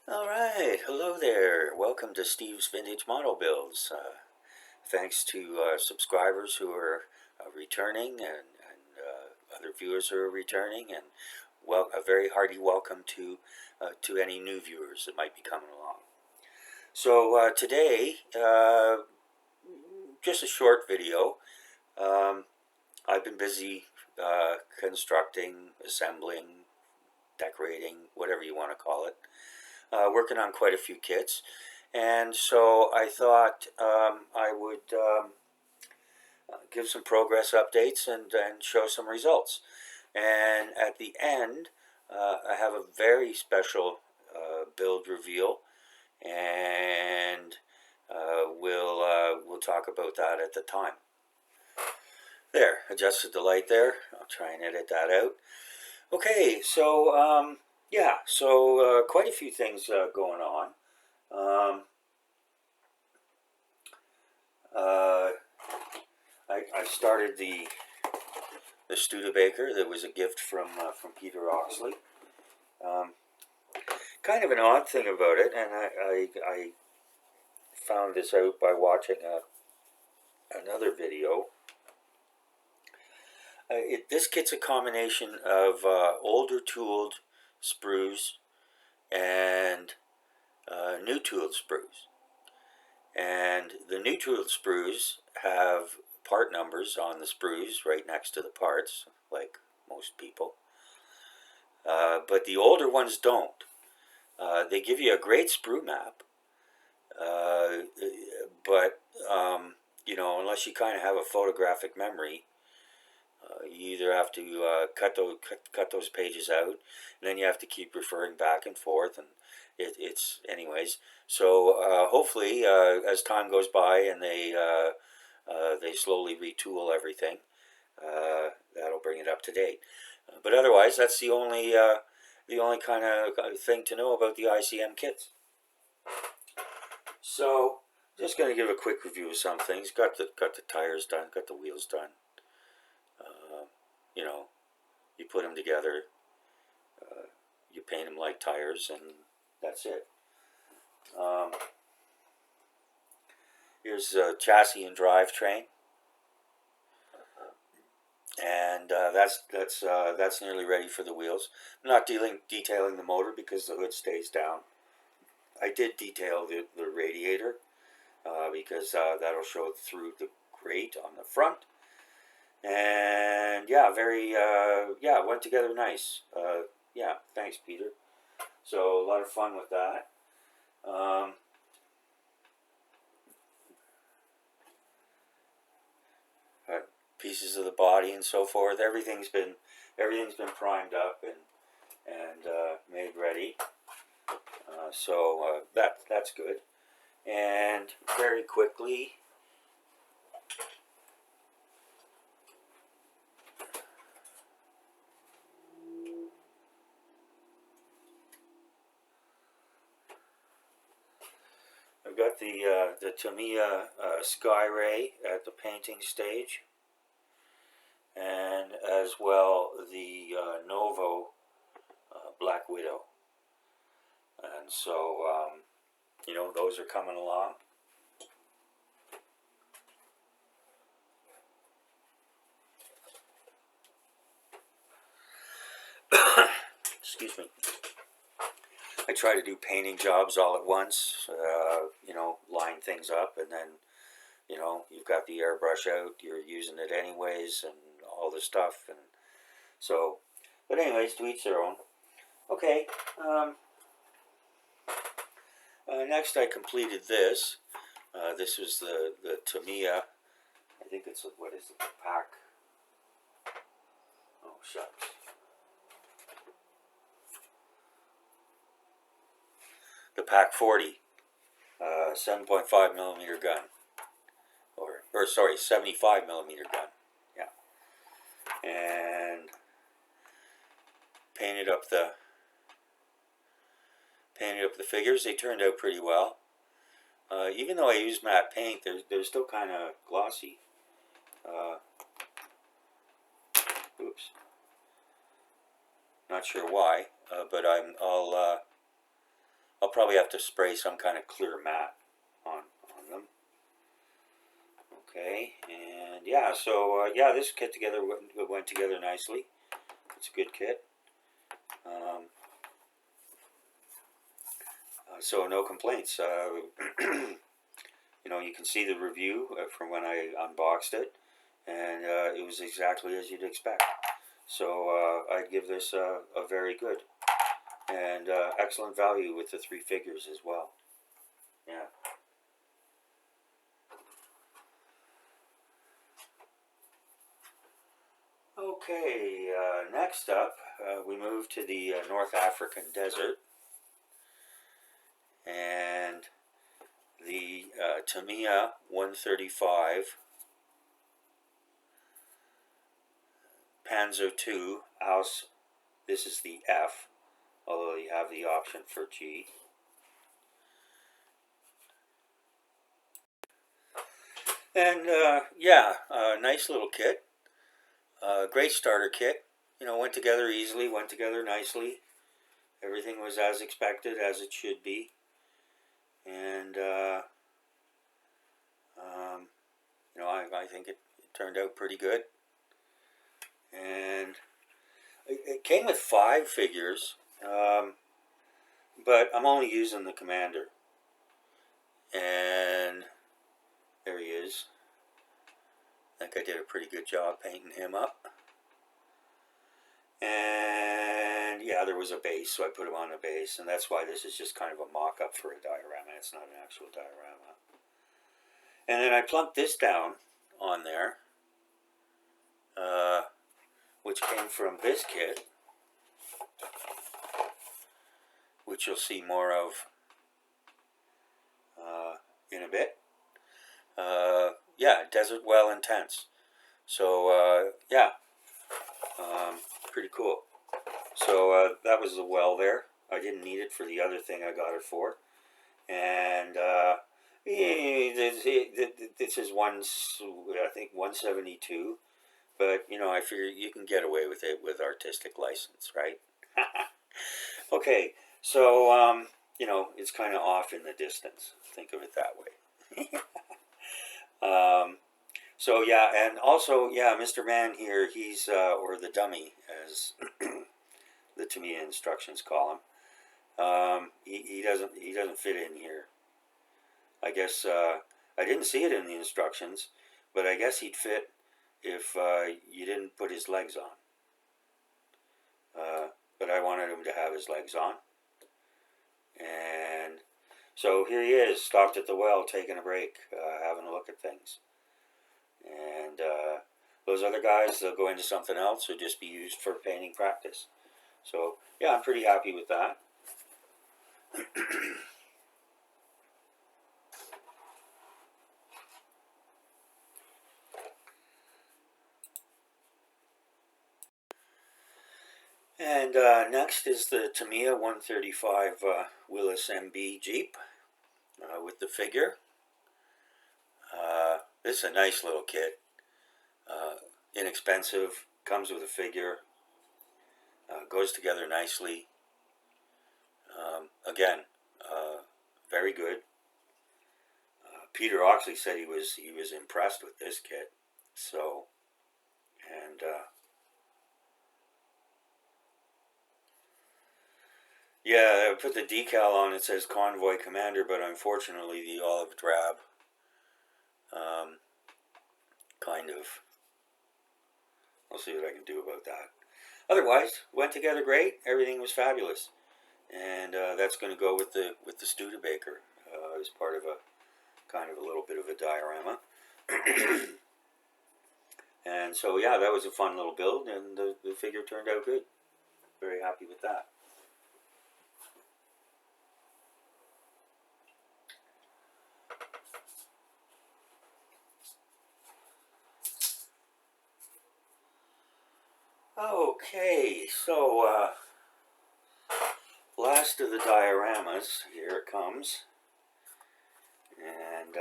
Alright, hello there. Welcome to Steve's Vintage Model Builds. Thanks to subscribers who are returning and other viewers who are returning, and a very hearty welcome to any new viewers that might be coming along. So today, just a short video. I've been busy constructing, assembling, decorating, whatever you want to call it. Working on quite a few kits, and so I thought I would give some progress updates and show some results. And at the end, I have a very special build reveal, and we'll talk about that at the time. There, adjusted the light there. I'll try and edit that out. Okay, so yeah, so quite a few things going on. I started the Studebaker that was a gift from Peter Oxley. Kind of an odd thing about it, and I found this out by watching another video. This kit's a combination of older tooled sprues and new tooled sprues. And the new tooled sprues have part numbers on the sprues right next to the parts, like most people. But the older ones don't. They give you a great sprue map, but you know, unless you kind of have a photographic memory, you either have to cut those pages out, and then you have to keep referring back and forth, and it's anyways. So hopefully, as time goes by and they slowly retool everything, that'll bring it up to date. But otherwise, that's the only kind of thing to know about the ICM kits. So just going to give a quick review of some things. Got the tires done, got the wheels done. You know, you put them together, you paint them like tires, and that's it. Here's a chassis and drivetrain, and that's nearly ready for the wheels. I'm not detailing the motor because the hood stays down. I did detail the radiator because that'll show through the grate on the front. And yeah, yeah, it went together nice. Yeah, thanks, Peter. So a lot of fun with that. Pieces of the body and so forth. Everything's been primed up and made ready. So that's good. And very quickly, I've got the Tama Skyray at the painting stage, and as well the Novo Black Widow. And so, you know, those are coming along. Excuse me. I try to do painting jobs all at once, you know, line things up, and then, you know, you've got the airbrush out, you're using it anyways, and all the stuff, and so, but anyways, to each their own. Okay, next I completed this. This was the Tamiya, I think it's, what is it, pack, oh shucks. The Pack 40, 7.5 millimeter gun, or sorry, 75 millimeter gun, yeah, and painted up the figures. They turned out pretty well. Even though I used matte paint, they're still kind of glossy. Oops, not sure why, but I'll probably have to spray some kind of clear matte on them. Okay, and yeah, so yeah, this kit together went together nicely. It's a good kit. So no complaints. You know, you can see the review from when I unboxed it, and it was exactly as you'd expect. So I'd give this a very good and excellent value with the 3 figures as well. Yeah. Okay, next up, we move to the North African desert, and the Tama 135 Panzer II House. This is the F, although you have the option for G. And yeah, nice little kit. Great starter kit. You know, went together easily, went together nicely. Everything was as expected, as it should be. And you know, I think it turned out pretty good. And it came with 5 figures, but I'm only using the commander. And there he is. I think I did a pretty good job painting him up. And yeah, there was a base, so I put him on a base, and that's why this is just kind of a mock-up for a diorama. It's not an actual diorama. And then I plunked this down on there, which came from this kit, which you'll see more of in a bit. Yeah, Desert Well Intense. So yeah, pretty cool. So that was the well there. I didn't need it for the other thing I got it for. And this is I think 172. But, you know, I figure you can get away with it with artistic license, right? Okay, so, you know, it's kind of off in the distance. Think of it that way. So, yeah, and also, yeah, Mr. Man here, he's, or the dummy, as the Tamiya instructions call him, he doesn't fit in here. I guess, I didn't see it in the instructions, but I guess he'd fit if you didn't put his legs on. But I wanted him to have his legs on. And so here he is, stopped at the well, taking a break, having a look at things. And those other guys, they'll go into something else or just be used for painting practice. So yeah, I'm pretty happy with that. And next is the Tamiya 135 Willys MB Jeep with the figure. This is a nice little kit. Inexpensive, comes with a figure, goes together nicely. Again, very good. Peter Oxley said he was impressed with this kit. So, and yeah, I put the decal on. It says Convoy Commander, but unfortunately the olive drab kind of. I'll see what I can do about that. Otherwise, went together great. Everything was fabulous, and that's going to go with the Studebaker as part of a kind of a little bit of a diorama. And so yeah, that was a fun little build, and the figure turned out good. Very happy with that. Okay, so last of the dioramas, here it comes. And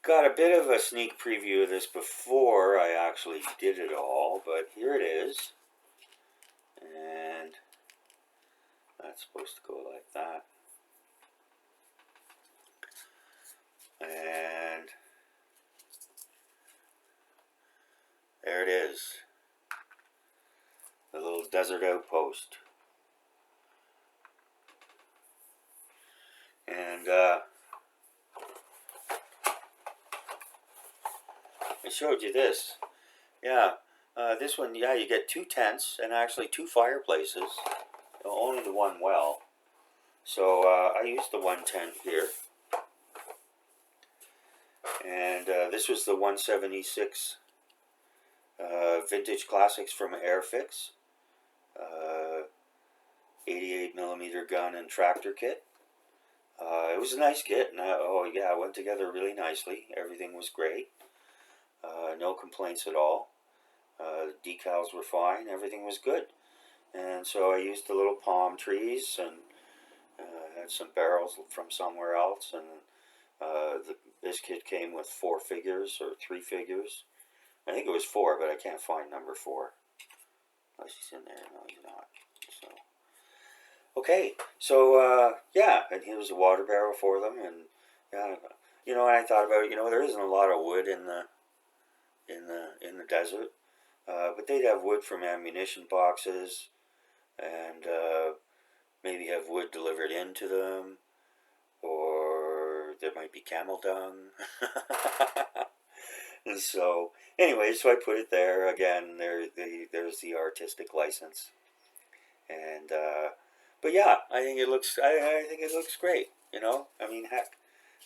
got a bit of a sneak preview of this before I actually did it all, but here it is. And That's supposed to go like that. And there it is. The little desert outpost. And I showed you this. Yeah, this one, yeah, you get 2 tents and actually 2 fireplaces. Only the one well. So I used the 1 tent here. And this was the 176 Vintage Classics from Airfix. 88mm gun and tractor kit. It was a nice kit, and oh yeah, it went together really nicely. Everything was great. No complaints at all. Decals were fine. Everything was good. And so I used the little palm trees and had some barrels from somewhere else. And this kit came with 4 figures or 3 figures. I think it was 4, but I can't find number 4. Unless he's in there. No, he's not. So. Okay, so yeah, and here's a water barrel for them, and yeah, you know, and I thought about it. You know, there isn't a lot of wood in the desert, but they'd have wood from ammunition boxes, and maybe have wood delivered into them, or there might be camel dung. And so, anyway, so I put it there again. There's the artistic license, and. But yeah, I think it looks. I think it looks great. You know, I mean, heck,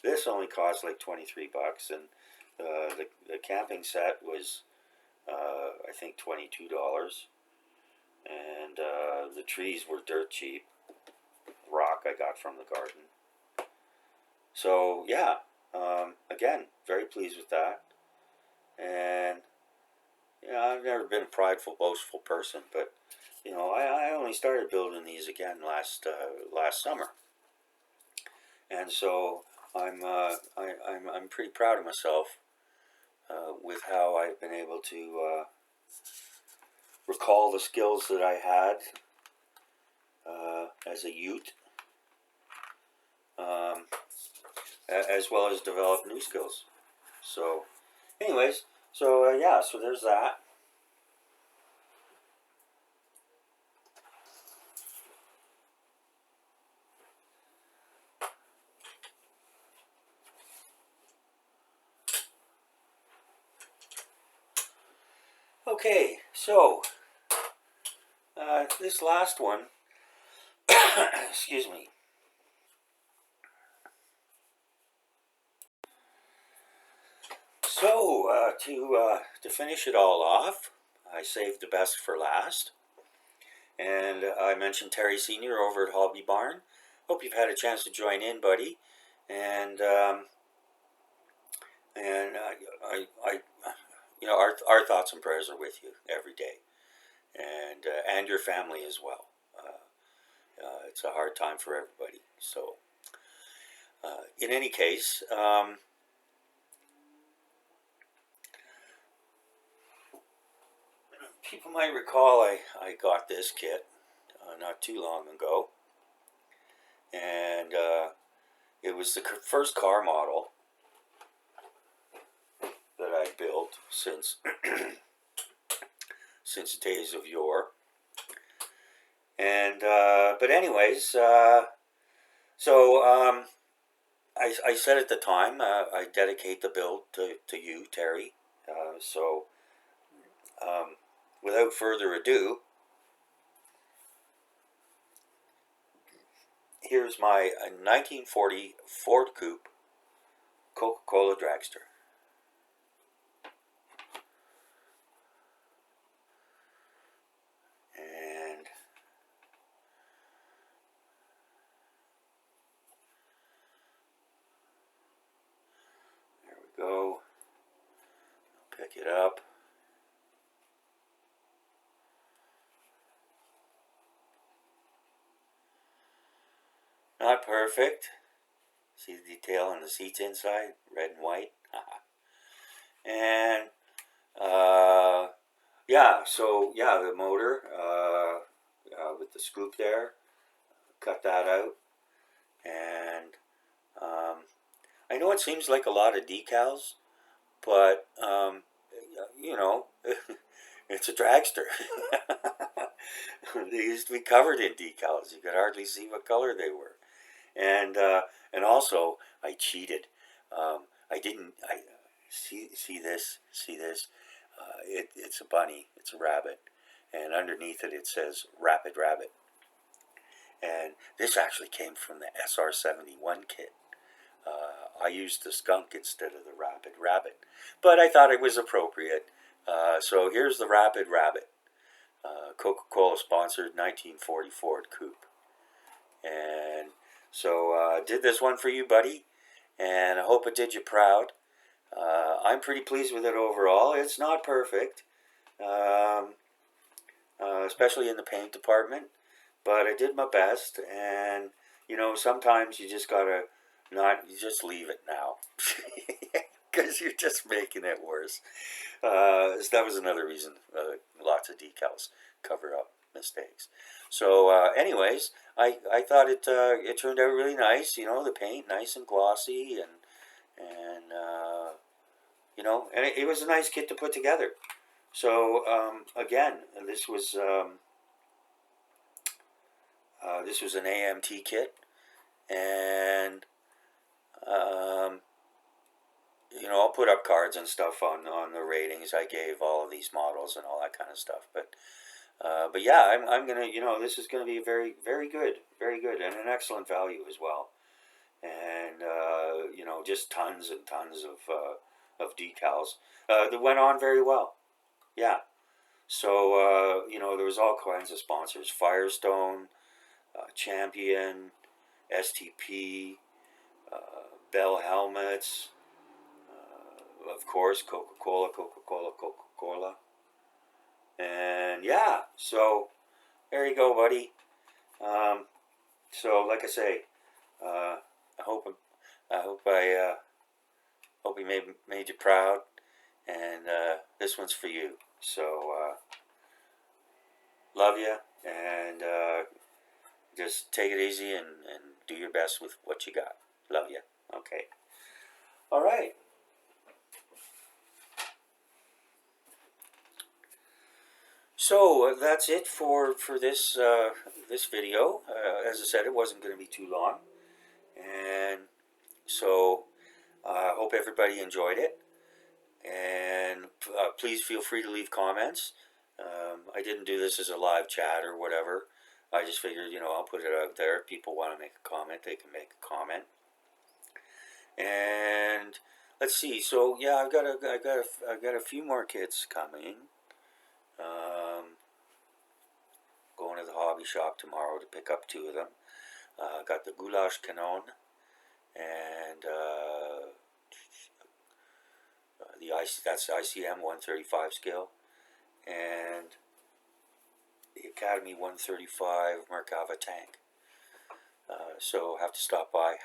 this only cost like $23, and the camping set was, I think, $22, and the trees were dirt cheap. Rock I got from the garden. So yeah, again, very pleased with that. And you know, I've never been a prideful, boastful person, but. You know, I only started building these again last summer, and so I'm pretty proud of myself with how I've been able to recall the skills that I had as a youth, as well as develop new skills. So, anyways, so yeah, so there's that. Okay, so this last one, excuse me. So to finish it all off, I saved the best for last, and I mentioned Terry Senior over at Hobby Barn. Hope you've had a chance to join in, buddy, and I you know, our thoughts and prayers are with you every day, and your family as well. It's a hard time for everybody. So, in any case, people might recall I got this kit not too long ago, and it was the first car model that I built since since days of yore. And but anyways, so I said at the time I dedicate the build to you, Terry. So without further ado, here's my 1940 Ford Coupe Coca-Cola dragster. And there we go. Pick it up. Not perfect. See the detail on the seats inside, red and white. And yeah, so yeah, the motor with the scoop there cut that out. And I know it seems like a lot of decals, but you know, it's a dragster. They used to be covered in decals. You could hardly see what color they were. And also I cheated. I didn't. I see this. See this. It's a bunny. It's a rabbit, and underneath it says Rapid Rabbit. And this actually came from the SR-71 kit. I used the skunk instead of the Rapid Rabbit, but I thought it was appropriate. So here's the Rapid Rabbit. Coca-Cola sponsored 1940 Ford Coupe. And so did this one for you, buddy, and I hope it did you proud. I'm pretty pleased with it overall. It's not perfect, especially in the paint department, but I did my best. And you know, sometimes you just gotta you just leave it now, because you're just making it worse. That was another reason lots of decals cover up mistakes. So anyways, I thought it turned out really nice. You know, the paint nice and glossy, and you know, and it was a nice kit to put together. So again, this was an AMT kit, and you know, I'll put up cards and stuff on the ratings I gave all of these models and all that kind of stuff. But yeah, I'm gonna, you know, this is gonna be very good, and an excellent value as well. And you know, just tons and tons of decals that went on very well. Yeah. So you know, there was all kinds of sponsors: Firestone, Champion, STP, Bell Helmets, of course, Coca-Cola. And yeah, so there you go, buddy. So like I say, I hope we made you proud, and this one's for you. So love you, and just take it easy and do your best with what you got. Love you. Okay. All right. So that's it for this this video. As I said, it wasn't going to be too long, and so I hope everybody enjoyed it. And please feel free to leave comments. I didn't do this as a live chat or whatever. I just figured, you know, I'll put it out there. If people want to make a comment, they can make a comment. And let's see. So yeah, I've got a few more kits coming. Going to the hobby shop tomorrow to pick up 2 of them. Got the Goulash Canon and that's ICM 135 scale, and the Academy 135 Merkava tank. So have to stop by.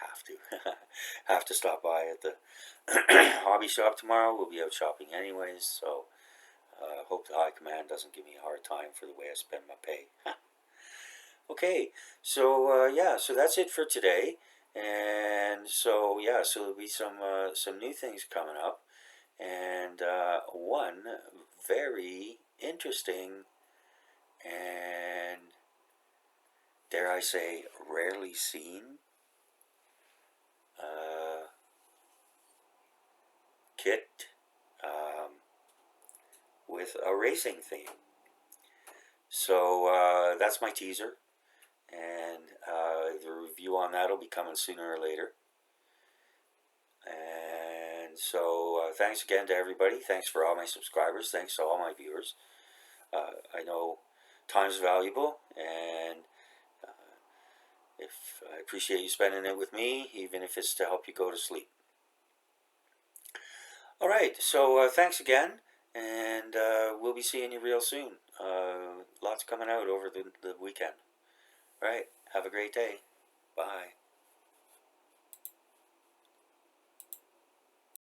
Have to stop by at the hobby shop tomorrow. We'll be out shopping anyways. So hope the High Command doesn't give me a hard time for the way I spend my pay. Okay, so yeah, so that's it for today. And so yeah, so there'll be some new things coming up, and one very interesting and, dare I say, rarely seen kit with a racing theme. So that's my teaser, and the review on that will be coming sooner or later. And so thanks again to everybody. Thanks for all my subscribers. Thanks to all my viewers. I know time's valuable, and if I appreciate you spending it with me, even if it's to help you go to sleep. All right, so thanks again, and we'll be seeing you real soon. Lots coming out over the weekend. All right, have a great day. Bye.